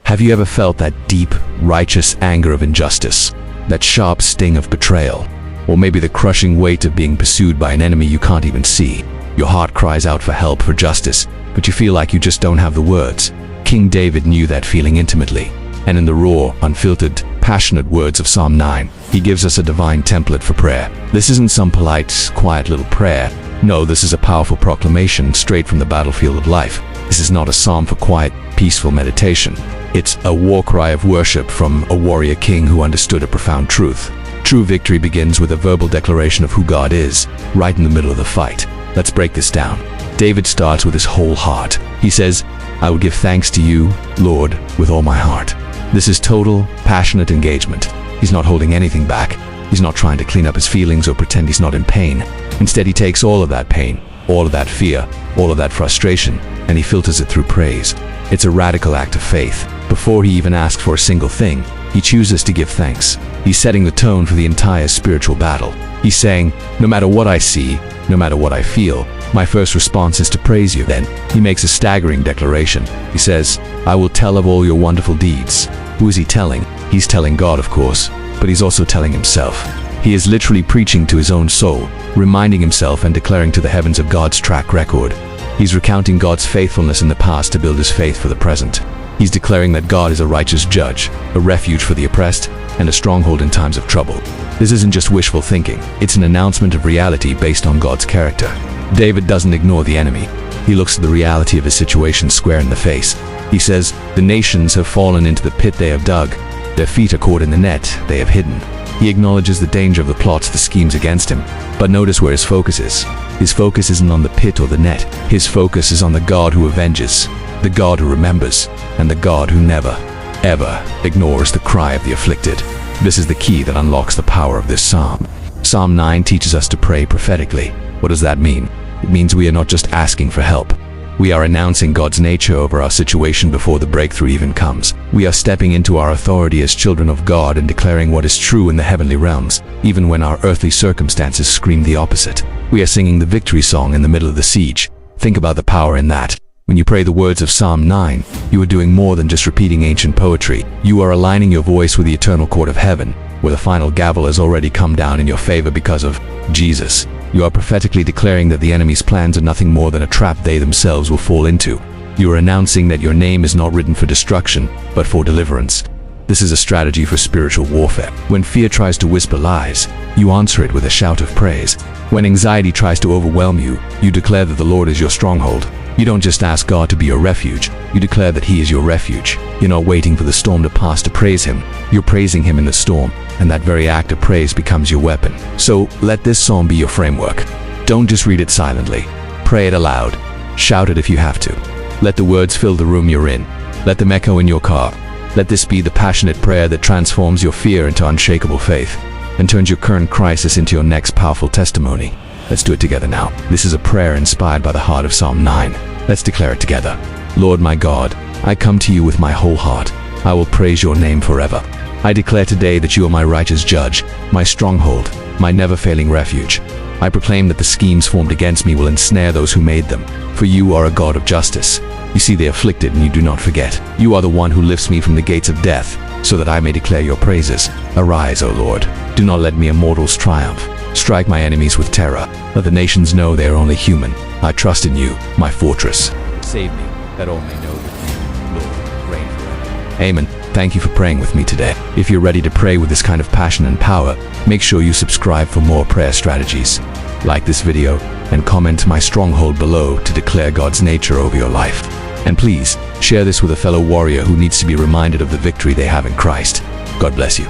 Have you ever felt that deep, righteous anger of injustice? That sharp sting of betrayal? Or maybe the crushing weight of being pursued by an enemy you can't even see? Your heart cries out for help, for justice, but you feel like you just don't have the words. King David knew that feeling intimately, and in the raw, unfiltered, passionate words of Psalm 9, he gives us a divine template for prayer. This isn't some polite, quiet little prayer. No, this is a powerful proclamation straight from the battlefield of life. This is not a psalm for quiet, peaceful meditation. It's a war cry of worship from a warrior king who understood a profound truth. True victory begins with a verbal declaration of who God is, right in the middle of the fight. Let's break this down. David starts with his whole heart. He says, "I will give thanks to you, Lord, with all my heart." This is total, passionate engagement. He's not holding anything back. He's not trying to clean up his feelings or pretend he's not in pain. Instead, he takes all of that pain, all of that fear, all of that frustration, and he filters it through praise. It's a radical act of faith. Before he even asks for a single thing, he chooses to give thanks. He's setting the tone for the entire spiritual battle. He's saying, no matter what I see, no matter what I feel, my first response is to praise you. Then he makes a staggering declaration. He says, "I will tell of all your wonderful deeds." Who is he telling? He's telling God, of course, but he's also telling himself. He is literally preaching to his own soul, reminding himself and declaring to the heavens of God's track record. He's recounting God's faithfulness in the past to build his faith for the present. He's declaring that God is a righteous judge, a refuge for the oppressed, and a stronghold in times of trouble. This isn't just wishful thinking. It's an announcement of reality based on God's character. David doesn't ignore the enemy. He looks at the reality of his situation square in the face. He says, "The nations have fallen into the pit they have dug. Their feet are caught in the net they have hidden." He acknowledges the danger of the plots, the schemes against him. But notice where his focus is. His focus isn't on the pit or the net. His focus is on the God who avenges, the God who remembers, and the God who never, ever ignores the cry of the afflicted. This is the key that unlocks the power of this psalm. Psalm 9 teaches us to pray prophetically. What does that mean? It means we are not just asking for help. We are announcing God's nature over our situation before the breakthrough even comes. We are stepping into our authority as children of God and declaring what is true in the heavenly realms, even when our earthly circumstances scream the opposite. We are singing the victory song in the middle of the siege. Think about the power in that. When you pray the words of Psalm 9, you are doing more than just repeating ancient poetry. You are aligning your voice with the eternal court of heaven, where the final gavel has already come down in your favor because of Jesus. You are prophetically declaring that the enemy's plans are nothing more than a trap they themselves will fall into. You are announcing that your name is not written for destruction, but for deliverance. This is a strategy for spiritual warfare. When fear tries to whisper lies, you answer it with a shout of praise. When anxiety tries to overwhelm you, you declare that the Lord is your stronghold. You don't just ask God to be your refuge, you declare that He is your refuge. You're not waiting for the storm to pass to praise Him. You're praising Him in the storm, and that very act of praise becomes your weapon. So let this psalm be your framework. Don't just read it silently. Pray it aloud. Shout it if you have to. Let the words fill the room you're in. Let them echo in your car. Let this be the passionate prayer that transforms your fear into unshakable faith and turns your current crisis into your next powerful testimony. Let's do it together now. This is a prayer inspired by the heart of Psalm 9. Let's declare it together. Lord my God, I come to you with my whole heart. I will praise your name forever. I declare today that you are my righteous judge, my stronghold, my never-failing refuge. I proclaim that the schemes formed against me will ensnare those who made them, for you are a God of justice. You see the afflicted and you do not forget. You are the one who lifts me from the gates of death, so that I may declare your praises. Arise, O Lord. Do not let me a mortal's triumph. Strike my enemies with terror. Let the nations know they are only human. I trust in you, my fortress. Save me, that all may know that you, Lord, reign forever. Amen. Thank you for praying with me today. If you're ready to pray with this kind of passion and power, make sure you subscribe for more prayer strategies. Like this video and comment my stronghold below to declare God's nature over your life. And please, share this with a fellow warrior who needs to be reminded of the victory they have in Christ. God bless you.